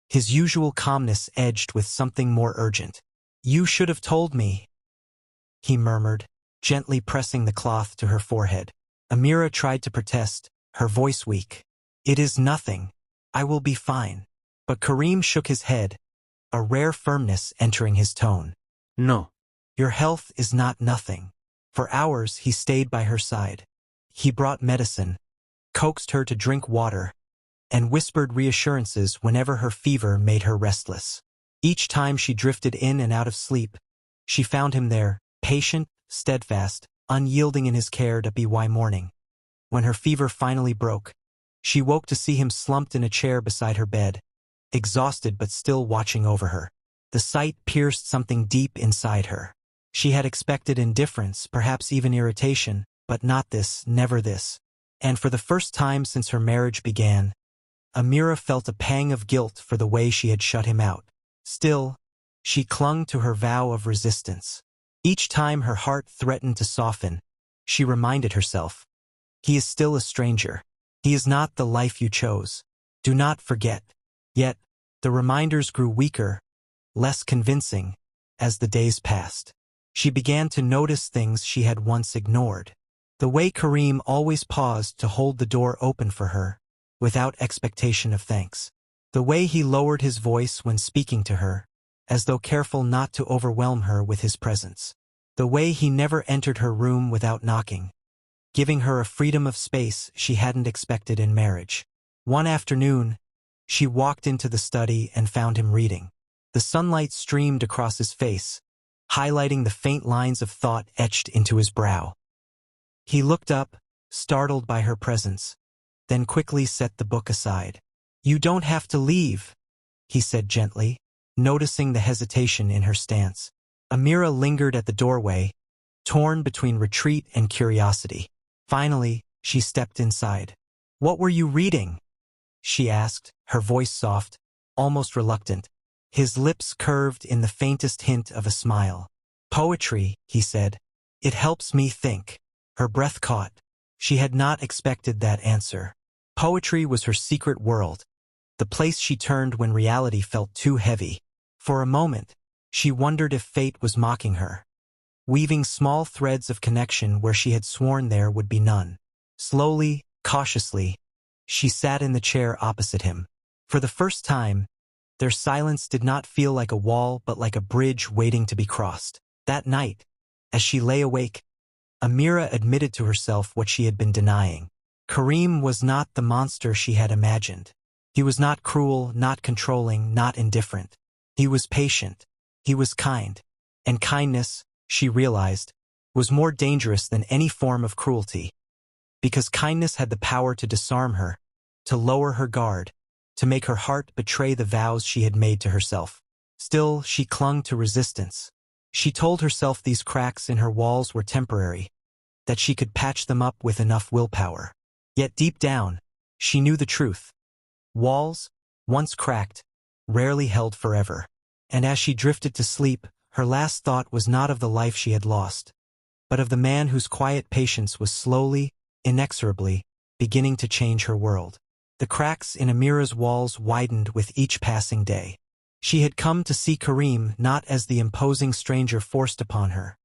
his usual calmness edged with something more urgent. "You should have told me," he murmured, gently pressing the cloth to her forehead. Amira tried to protest, her voice weak. "It is nothing. I will be fine." But Karim shook his head, a rare firmness entering his tone. "No. Your health is not nothing." For hours he stayed by her side. He brought medicine, coaxed her to drink water, and whispered reassurances whenever her fever made her restless. Each time she drifted in and out of sleep, she found him there, patient, steadfast, unyielding in his care to by morning. When her fever finally broke, she woke to see him slumped in a chair beside her bed, exhausted but still watching over her. The sight pierced something deep inside her. She had expected indifference, perhaps even irritation, but not this, never this. And for the first time since her marriage began, Amira felt a pang of guilt for the way she had shut him out. Still, she clung to her vow of resistance. Each time her heart threatened to soften, she reminded herself. He is still a stranger. He is not the life you chose. Do not forget. Yet, the reminders grew weaker, less convincing, as the days passed. She began to notice things she had once ignored. The way Karim always paused to hold the door open for her, without expectation of thanks. The way he lowered his voice when speaking to her, as though careful not to overwhelm her with his presence. The way he never entered her room without knocking, giving her a freedom of space she hadn't expected in marriage. One afternoon, she walked into the study and found him reading. The sunlight streamed across his face, highlighting the faint lines of thought etched into his brow. He looked up, startled by her presence, then quickly set the book aside. "You don't have to leave," he said gently, noticing the hesitation in her stance. Amira lingered at the doorway, torn between retreat and curiosity. Finally, she stepped inside. "What were you reading?" she asked, her voice soft, almost reluctant. His lips curved in the faintest hint of a smile. "Poetry," he said. "It helps me think." Her breath caught. She had not expected that answer. Poetry was her secret world, the place she turned when reality felt too heavy. For a moment, she wondered if fate was mocking her, weaving small threads of connection where she had sworn there would be none. Slowly, cautiously, she sat in the chair opposite him. For the first time, their silence did not feel like a wall but like a bridge waiting to be crossed. That night, as she lay awake, Amira admitted to herself what she had been denying. Karim was not the monster she had imagined. He was not cruel, not controlling, not indifferent. He was patient. He was kind. And kindness, she realized, was more dangerous than any form of cruelty. Because kindness had the power to disarm her, to lower her guard, to make her heart betray the vows she had made to herself. Still, she clung to resistance. She told herself these cracks in her walls were temporary, that she could patch them up with enough willpower. Yet deep down, she knew the truth. Walls, once cracked, rarely held forever. And as she drifted to sleep, her last thought was not of the life she had lost, but of the man whose quiet patience was slowly, inexorably, beginning to change her world. The cracks in Amira's walls widened with each passing day. She had come to see Karim not as the imposing stranger forced upon her,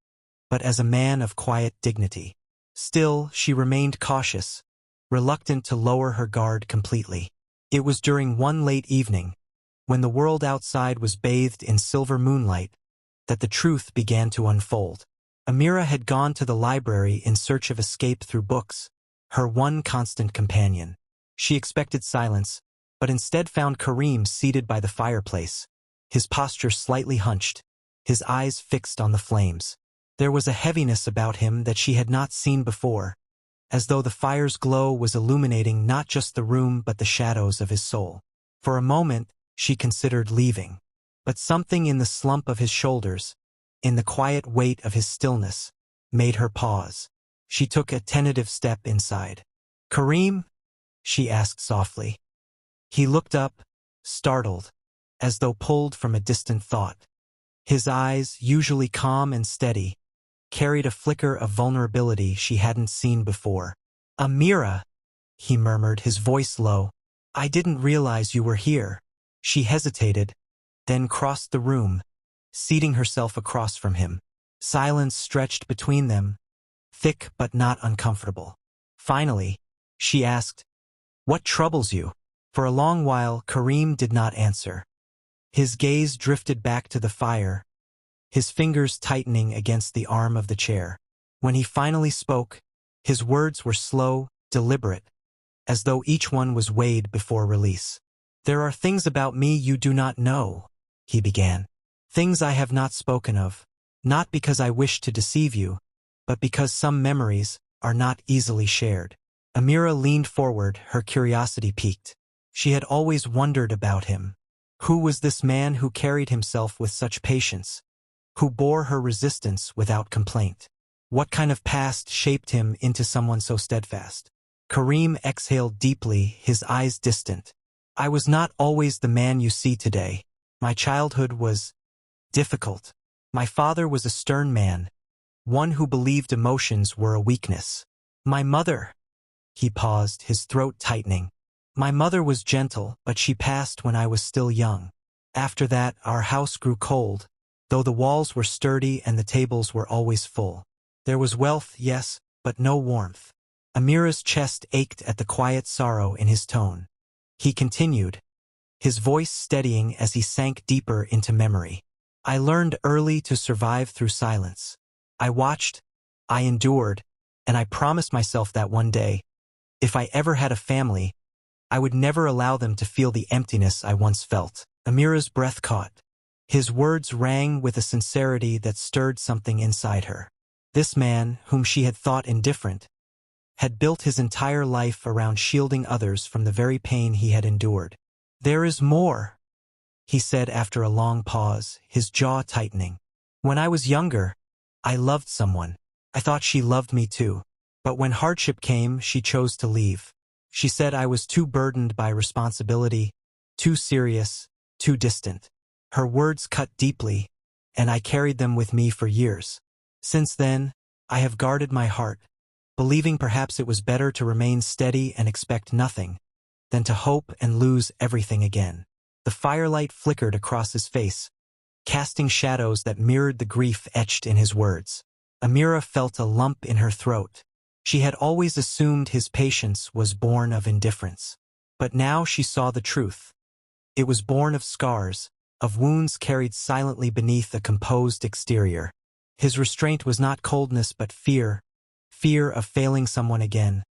but as a man of quiet dignity. Still, she remained cautious, reluctant to lower her guard completely. It was during one late evening, when the world outside was bathed in silver moonlight, that the truth began to unfold. Amira had gone to the library in search of escape through books, her one constant companion. She expected silence, but instead found Karim seated by the fireplace, his posture slightly hunched, his eyes fixed on the flames. There was a heaviness about him that she had not seen before, as though the fire's glow was illuminating not just the room but the shadows of his soul. For a moment, she considered leaving, but something in the slump of his shoulders, in the quiet weight of his stillness, made her pause. She took a tentative step inside. "Karim?" she asked softly. He looked up, startled, as though pulled from a distant thought. His eyes, usually calm and steady, carried a flicker of vulnerability she hadn't seen before. "Amira," he murmured, his voice low. "I didn't realize you were here." She hesitated, then crossed the room, seating herself across from him. Silence stretched between them, thick but not uncomfortable. Finally, she asked, "What troubles you?" For a long while, Karim did not answer. His gaze drifted back to the fire, his fingers tightening against the arm of the chair. When he finally spoke, his words were slow, deliberate, as though each one was weighed before release. "There are things about me you do not know," he began. "Things I have not spoken of, not because I wish to deceive you, but because some memories are not easily shared." Amira leaned forward, her curiosity piqued. She had always wondered about him. Who was this man who carried himself with such patience, who bore her resistance without complaint? What kind of past shaped him into someone so steadfast? Karim exhaled deeply, his eyes distant. "I was not always the man you see today. My childhood was difficult. My father was a stern man, one who believed emotions were a weakness. My mother. He paused, his throat tightening. My mother was gentle, but she passed when I was still young. After that, our house grew cold, though the walls were sturdy and the tables were always full. There was wealth, yes, but no warmth. Amira's chest ached at the quiet sorrow in his tone. He continued, his voice steadying as he sank deeper into memory. I learned early to survive through silence. I watched, I endured, and I promised myself that one day, if I ever had a family, I would never allow them to feel the emptiness I once felt. Amira's breath caught. His words rang with a sincerity that stirred something inside her. This man, whom she had thought indifferent, had built his entire life around shielding others from the very pain he had endured. There is more, he said after a long pause, his jaw tightening. When I was younger, I loved someone. I thought she loved me too. But when hardship came, she chose to leave. She said I was too burdened by responsibility, too serious, too distant. Her words cut deeply, and I carried them with me for years. Since then, I have guarded my heart, believing perhaps it was better to remain steady and expect nothing, than to hope and lose everything again. The firelight flickered across his face, casting shadows that mirrored the grief etched in his words. Amira felt a lump in her throat. She had always assumed his patience was born of indifference. But now she saw the truth. It was born of scars, of wounds carried silently beneath a composed exterior. His restraint was not coldness but fear, fear of failing someone again,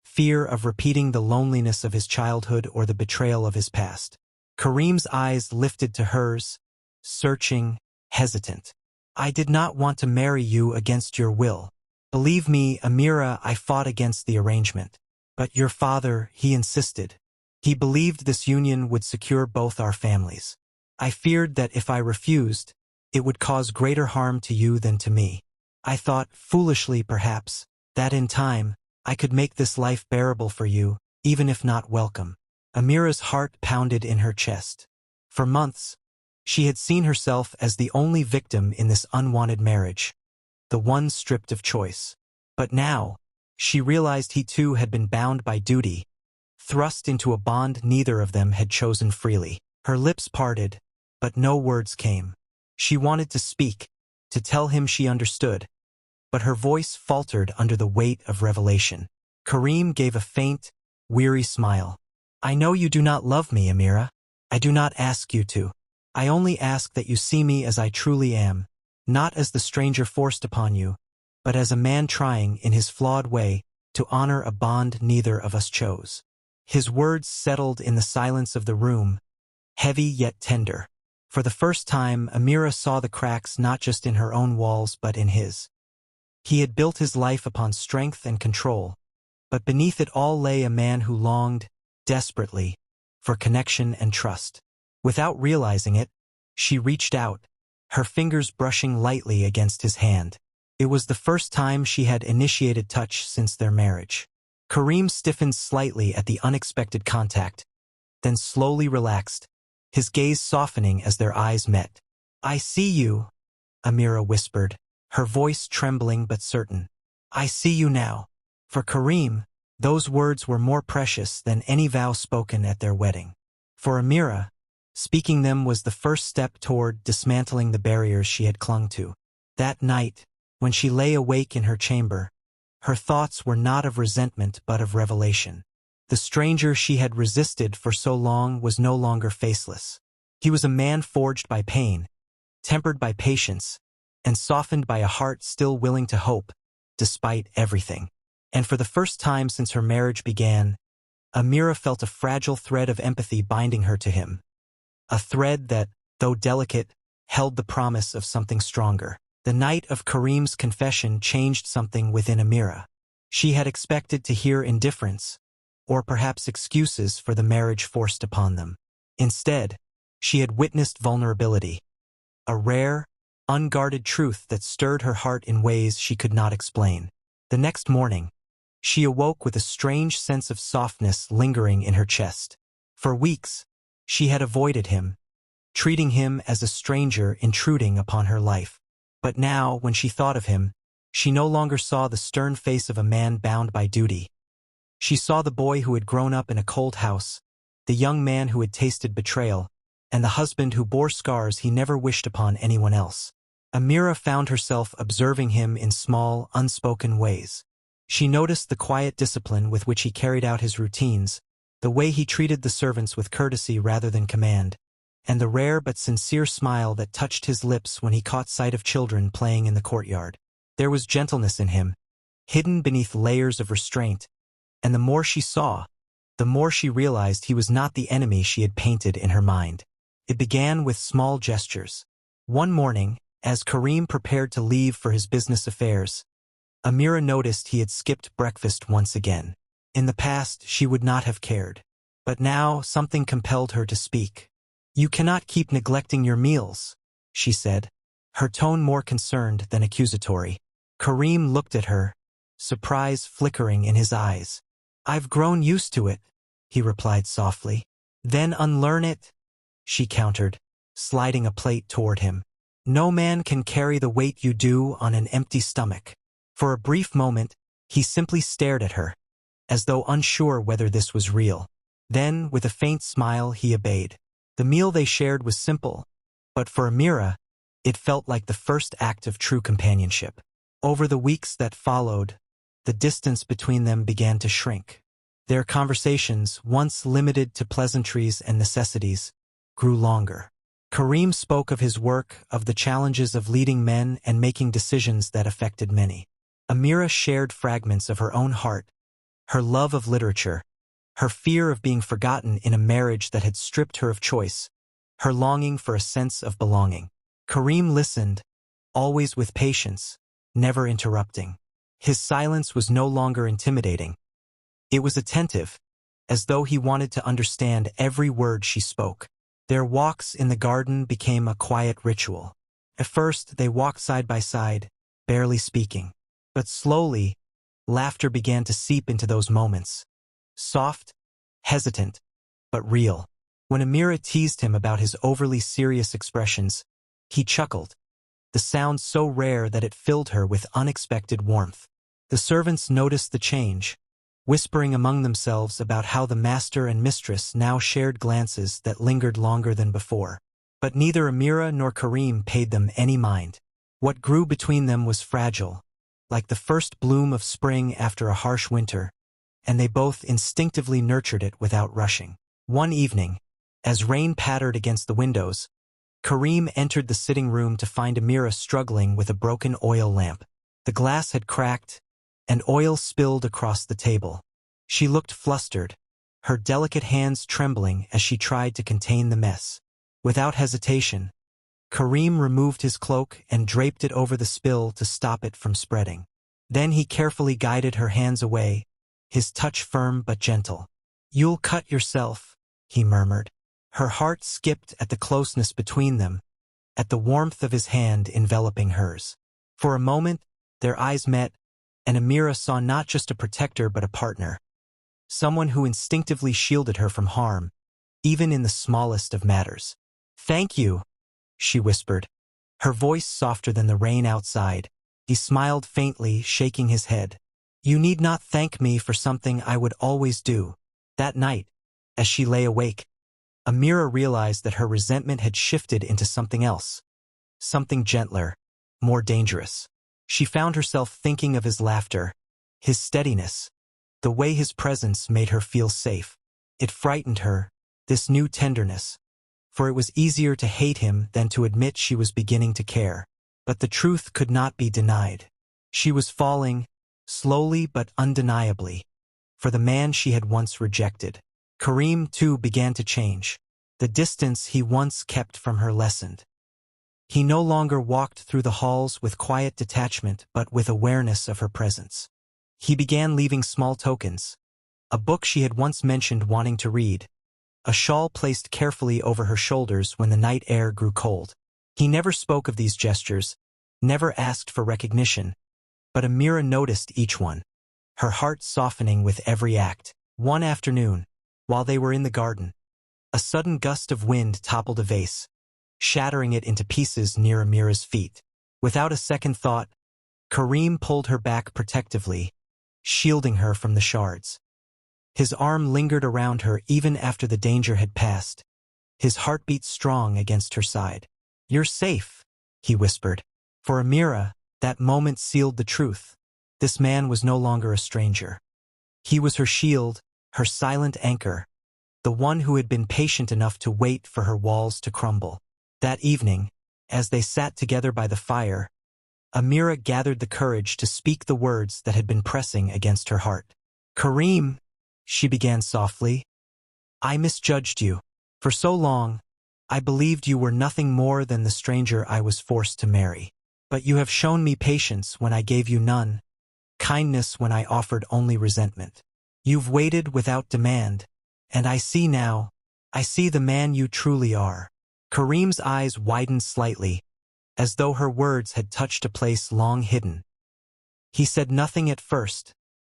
fear of repeating the loneliness of his childhood or the betrayal of his past. Kareem's eyes lifted to hers, searching, hesitant. I did not want to marry you against your will. Believe me, Amira, I fought against the arrangement. But your father, he insisted. He believed this union would secure both our families. I feared that if I refused, it would cause greater harm to you than to me. I thought, foolishly perhaps, that in time, I could make this life bearable for you, even if not welcome. Amira's heart pounded in her chest. For months, she had seen herself as the only victim in this unwanted marriage, the one stripped of choice. But now, she realized he too had been bound by duty, thrust into a bond neither of them had chosen freely. Her lips parted, but no words came. She wanted to speak, to tell him she understood, but her voice faltered under the weight of revelation. Kareem gave a faint, weary smile. I know you do not love me, Amira. I do not ask you to. I only ask that you see me as I truly am, not as the stranger forced upon you, but as a man trying, in his flawed way, to honor a bond neither of us chose. His words settled in the silence of the room, heavy yet tender. For the first time, Amira saw the cracks not just in her own walls but in his. He had built his life upon strength and control, but beneath it all lay a man who longed, desperately, for connection and trust. Without realizing it, she reached out, her fingers brushing lightly against his hand. It was the first time she had initiated touch since their marriage. Kareem stiffened slightly at the unexpected contact, then slowly relaxed, his gaze softening as their eyes met. I see you, Amira whispered, her voice trembling but certain. I see you now. For Kareem, those words were more precious than any vow spoken at their wedding. For Amira, speaking them was the first step toward dismantling the barriers she had clung to. That night, when she lay awake in her chamber, her thoughts were not of resentment but of revelation. The stranger she had resisted for so long was no longer faceless. He was a man forged by pain, tempered by patience, and softened by a heart still willing to hope, despite everything. And for the first time since her marriage began, Amira felt a fragile thread of empathy binding her to him. A thread that, though delicate, held the promise of something stronger. The night of Kareem's confession changed something within Amira. She had expected to hear indifference, or perhaps excuses for the marriage forced upon them. Instead, she had witnessed vulnerability, a rare, unguarded truth that stirred her heart in ways she could not explain. The next morning, she awoke with a strange sense of softness lingering in her chest. For weeks, she had avoided him, treating him as a stranger intruding upon her life. But now, when she thought of him, She no longer saw the stern face of a man bound by duty. She saw the boy who had grown up in a cold house, the young man who had tasted betrayal, and the husband who bore scars he never wished upon anyone else. Amira found herself observing him in small, unspoken ways. She noticed the quiet discipline with which he carried out his routines, the way he treated the servants with courtesy rather than command, and the rare but sincere smile that touched his lips when he caught sight of children playing in the courtyard. There was gentleness in him, hidden beneath layers of restraint, and the more she saw, the more she realized he was not the enemy she had painted in her mind. It began with small gestures. One morning, as Karim prepared to leave for his business affairs, Amira noticed he had skipped breakfast once again. In the past, she would not have cared. But now, something compelled her to speak. "You cannot keep neglecting your meals," she said, her tone more concerned than accusatory. Karim looked at her, surprise flickering in his eyes. "I've grown used to it," he replied softly. "Then unlearn it," she countered, sliding a plate toward him. "No man can carry the weight you do on an empty stomach." For a brief moment, he simply stared at her, as though unsure whether this was real. Then, with a faint smile, he obeyed. The meal they shared was simple, but for Amira, it felt like the first act of true companionship. Over the weeks that followed, the distance between them began to shrink. Their conversations, once limited to pleasantries and necessities, grew longer. Karim spoke of his work, of the challenges of leading men and making decisions that affected many. Amira shared fragments of her own heart, her love of literature, her fear of being forgotten in a marriage that had stripped her of choice, her longing for a sense of belonging. Karim listened, always with patience, never interrupting. His silence was no longer intimidating. It was attentive, as though he wanted to understand every word she spoke. Their walks in the garden became a quiet ritual. At first, they walked side by side, barely speaking. But slowly, laughter began to seep into those moments. Soft, hesitant, but real. When Amira teased him about his overly serious expressions, he chuckled, the sound so rare that it filled her with unexpected warmth. The servants noticed the change, whispering among themselves about how the master and mistress now shared glances that lingered longer than before. But neither Amira nor Karim paid them any mind. What grew between them was fragile, like the first bloom of spring after a harsh winter, and they both instinctively nurtured it without rushing. One evening, as rain pattered against the windows, Karim entered the sitting room to find Amira struggling with a broken oil lamp. The glass had cracked, and oil spilled across the table. She looked flustered, her delicate hands trembling as she tried to contain the mess. Without hesitation, Karim removed his cloak and draped it over the spill to stop it from spreading. Then he carefully guided her hands away, his touch firm but gentle. "You'll cut yourself," he murmured. Her heart skipped at the closeness between them, at the warmth of his hand enveloping hers. For a moment, their eyes met, and Amira saw not just a protector but a partner, someone who instinctively shielded her from harm, even in the smallest of matters. "Thank you," she whispered, her voice softer than the rain outside. He smiled faintly, shaking his head. "You need not thank me for something I would always do." That night, as she lay awake, Amira realized that her resentment had shifted into something else, something gentler, more dangerous. She found herself thinking of his laughter, his steadiness, the way his presence made her feel safe. It frightened her, this new tenderness, for it was easier to hate him than to admit she was beginning to care. But the truth could not be denied. She was falling, slowly but undeniably, for the man she had once rejected. Karim, too, began to change. The distance he once kept from her lessened. He no longer walked through the halls with quiet detachment but with awareness of her presence. He began leaving small tokens, a book she had once mentioned wanting to read, a shawl placed carefully over her shoulders when the night air grew cold. He never spoke of these gestures, never asked for recognition, but Amira noticed each one, her heart softening with every act. One afternoon, while they were in the garden, a sudden gust of wind toppled a vase, shattering it into pieces near Amira's feet. Without a second thought, Kareem pulled her back protectively, shielding her from the shards. His arm lingered around her even after the danger had passed, his heartbeat strong against her side. "You're safe," he whispered. For Amira, that moment sealed the truth. This man was no longer a stranger. He was her shield, her silent anchor, the one who had been patient enough to wait for her walls to crumble. That evening, as they sat together by the fire, Amira gathered the courage to speak the words that had been pressing against her heart. "Kareem," she began softly, "I misjudged you. For so long, I believed you were nothing more than the stranger I was forced to marry. But you have shown me patience when I gave you none, kindness when I offered only resentment. You've waited without demand, and I see now, I see the man you truly are." Kareem's eyes widened slightly, as though her words had touched a place long hidden. He said nothing at first,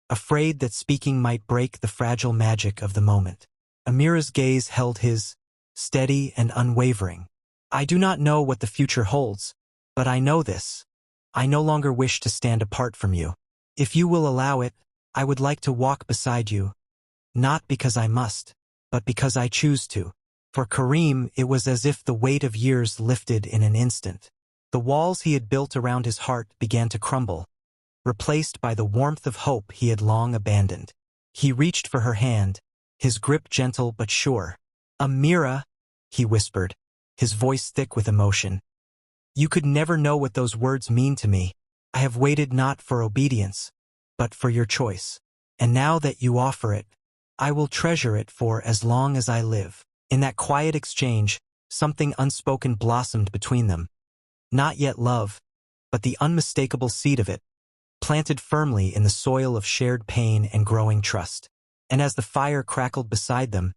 afraid that speaking might break the fragile magic of the moment. Amira's gaze held his, steady and unwavering. "I do not know what the future holds, but I know this. I no longer wish to stand apart from you. If you will allow it, I would like to walk beside you, not because I must, but because I choose to." For Kareem, it was as if the weight of years lifted in an instant. The walls he had built around his heart began to crumble, replaced by the warmth of hope he had long abandoned. He reached for her hand, his grip gentle but sure. "Amira," he whispered, his voice thick with emotion. "You could never know what those words mean to me. I have waited not for obedience, but for your choice. And now that you offer it, I will treasure it for as long as I live." In that quiet exchange, something unspoken blossomed between them. Not yet love, but the unmistakable seed of it, planted firmly in the soil of shared pain and growing trust. And as the fire crackled beside them,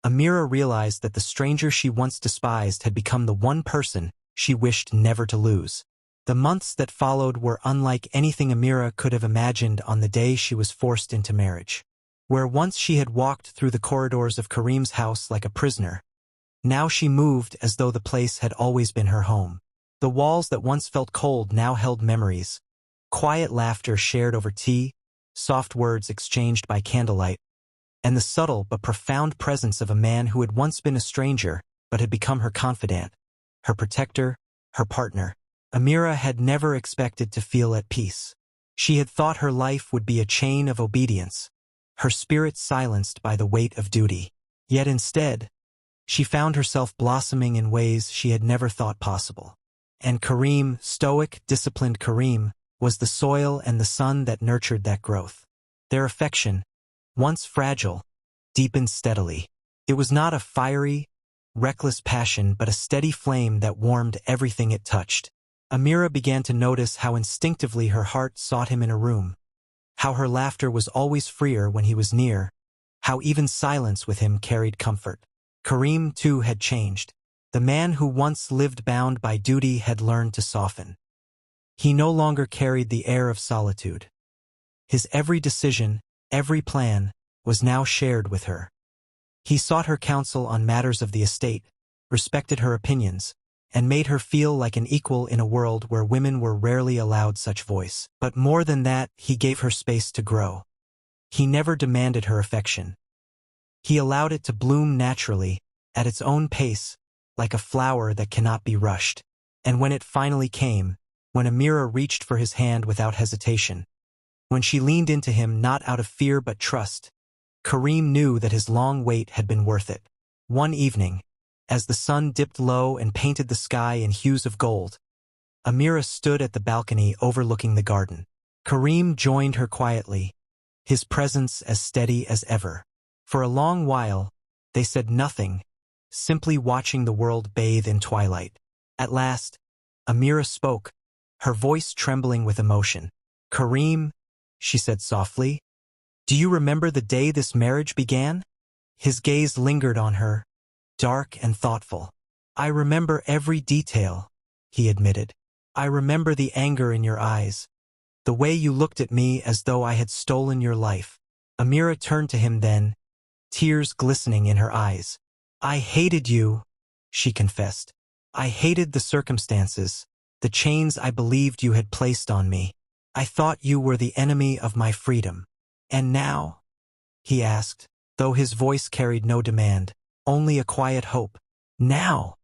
Amira realized that the stranger she once despised had become the one person she wished never to lose. The months that followed were unlike anything Amira could have imagined on the day she was forced into marriage. Where once she had walked through the corridors of Kareem's house like a prisoner, now she moved as though the place had always been her home. The walls that once felt cold now held memories, quiet laughter shared over tea, soft words exchanged by candlelight, and the subtle but profound presence of a man who had once been a stranger but had become her confidant, her protector, her partner. Amira had never expected to feel at peace. She had thought her life would be a chain of obedience, her spirit silenced by the weight of duty. Yet instead, she found herself blossoming in ways she had never thought possible. And Kareem, stoic, disciplined Kareem, was the soil and the sun that nurtured that growth. Their affection, once fragile, deepened steadily. It was not a fiery, reckless passion but a steady flame that warmed everything it touched. Amira began to notice how instinctively her heart sought him in a room, how her laughter was always freer when he was near, how even silence with him carried comfort. Kareem, too, had changed. The man who once lived bound by duty had learned to soften. He no longer carried the air of solitude. His every decision, every plan, was now shared with her. He sought her counsel on matters of the estate, respected her opinions, and made her feel like an equal in a world where women were rarely allowed such voice. But more than that, he gave her space to grow. He never demanded her affection. He allowed it to bloom naturally, at its own pace, like a flower that cannot be rushed. And when it finally came, when Amira reached for his hand without hesitation, when she leaned into him not out of fear but trust, Kareem knew that his long wait had been worth it. One evening, as the sun dipped low and painted the sky in hues of gold, Amira stood at the balcony overlooking the garden. Kareem joined her quietly, his presence as steady as ever. For a long while, they said nothing, simply watching the world bathe in twilight. At last, Amira spoke, her voice trembling with emotion. "Kareem," she said softly, "do you remember the day this marriage began?" His gaze lingered on her, dark and thoughtful. "I remember every detail," he admitted. "I remember the anger in your eyes, the way you looked at me as though I had stolen your life." Amira turned to him then, tears glistening in her eyes. "I hated you," she confessed. "I hated the circumstances, the chains I believed you had placed on me. I thought you were the enemy of my freedom. And now? He asked, though his voice carried no demand, only a quiet hope. Now?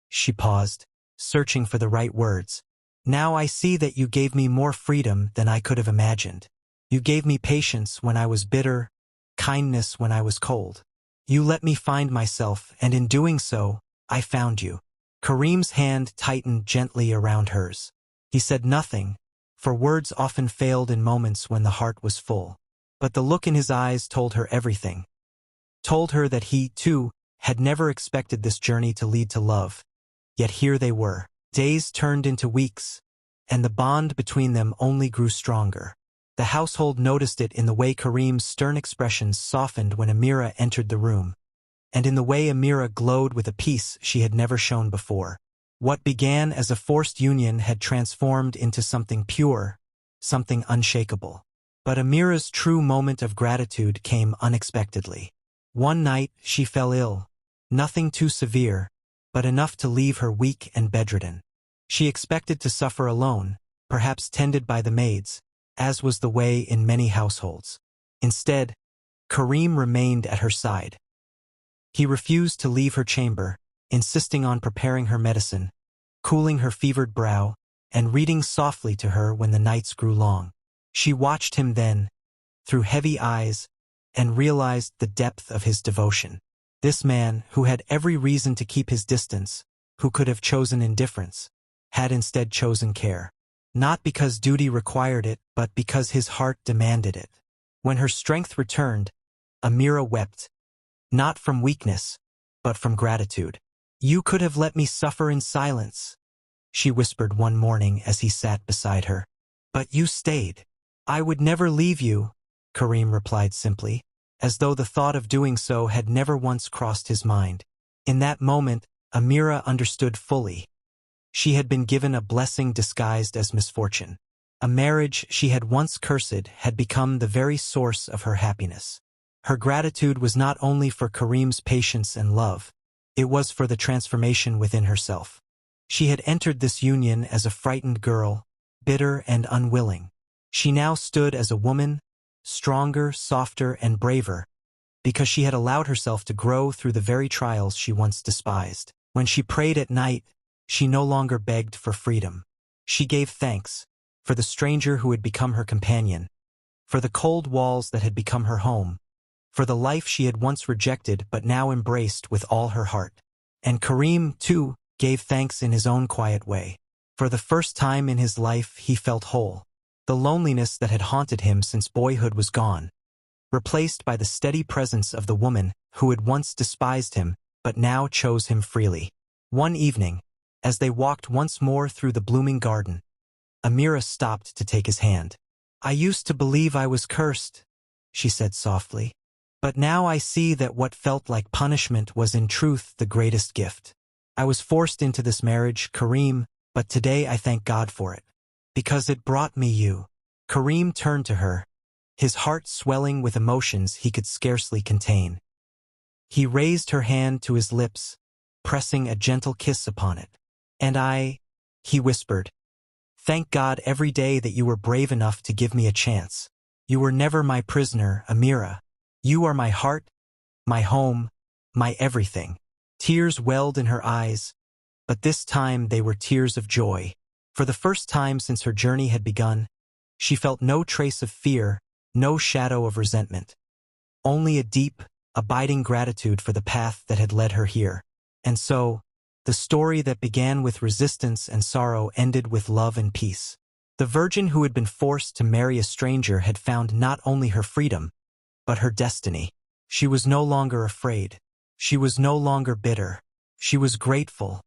She paused, searching for the right words. Now I see that you gave me more freedom than I could have imagined. You gave me patience when I was bitter, kindness when I was cold. You let me find myself, and in doing so, I found you. Kareem's hand tightened gently around hers. He said nothing, for words often failed in moments when the heart was full. But the look in his eyes told her everything. Told her that he, too, had never expected this journey to lead to love. Yet here they were. Days turned into weeks, and the bond between them only grew stronger. The household noticed it in the way Kareem's stern expressions softened when Amira entered the room, and in the way Amira glowed with a peace she had never shown before. What began as a forced union had transformed into something pure, something unshakable. But Amira's true moment of gratitude came unexpectedly. One night she fell ill, nothing too severe, but enough to leave her weak and bedridden. She expected to suffer alone, perhaps tended by the maids, as was the way in many households. Instead, Kareem remained at her side. He refused to leave her chamber, insisting on preparing her medicine, cooling her fevered brow, and reading softly to her when the nights grew long. She watched him then, through heavy eyes, and realized the depth of his devotion. This man, who had every reason to keep his distance, who could have chosen indifference, had instead chosen care. Not because duty required it, but because his heart demanded it. When her strength returned, Amira wept, not from weakness, but from gratitude. You could have let me suffer in silence, she whispered one morning as he sat beside her. But you stayed. I would never leave you, Kareem replied simply, as though the thought of doing so had never once crossed his mind. In that moment, Amira understood fully. She had been given a blessing disguised as misfortune. A marriage she had once cursed had become the very source of her happiness. Her gratitude was not only for Kareem's patience and love, it was for the transformation within herself. She had entered this union as a frightened girl, bitter and unwilling. She now stood as a woman, stronger, softer, and braver, because she had allowed herself to grow through the very trials she once despised. When she prayed at night, she no longer begged for freedom. She gave thanks for the stranger who had become her companion, for the cold walls that had become her home, for the life she had once rejected but now embraced with all her heart. And Kareem, too, gave thanks in his own quiet way. For the first time in his life he felt whole. The loneliness that had haunted him since boyhood was gone, replaced by the steady presence of the woman who had once despised him but now chose him freely. One evening, as they walked once more through the blooming garden, Amira stopped to take his hand. I used to believe I was cursed, she said softly. But now I see that what felt like punishment was in truth the greatest gift. I was forced into this marriage, Kareem, but today I thank God for it. Because it brought me you. Kareem turned to her, his heart swelling with emotions he could scarcely contain. He raised her hand to his lips, pressing a gentle kiss upon it. And he whispered, thank God every day that you were brave enough to give me a chance. You were never my prisoner, Amira. You are my heart, my home, my everything. Tears welled in her eyes, but this time they were tears of joy. For the first time since her journey had begun, she felt no trace of fear, no shadow of resentment. Only a deep, abiding gratitude for the path that had led her here. And so, the story that began with resistance and sorrow ended with love and peace. The virgin who had been forced to marry a stranger had found not only her freedom, but her destiny. She was no longer afraid. She was no longer bitter. She was grateful,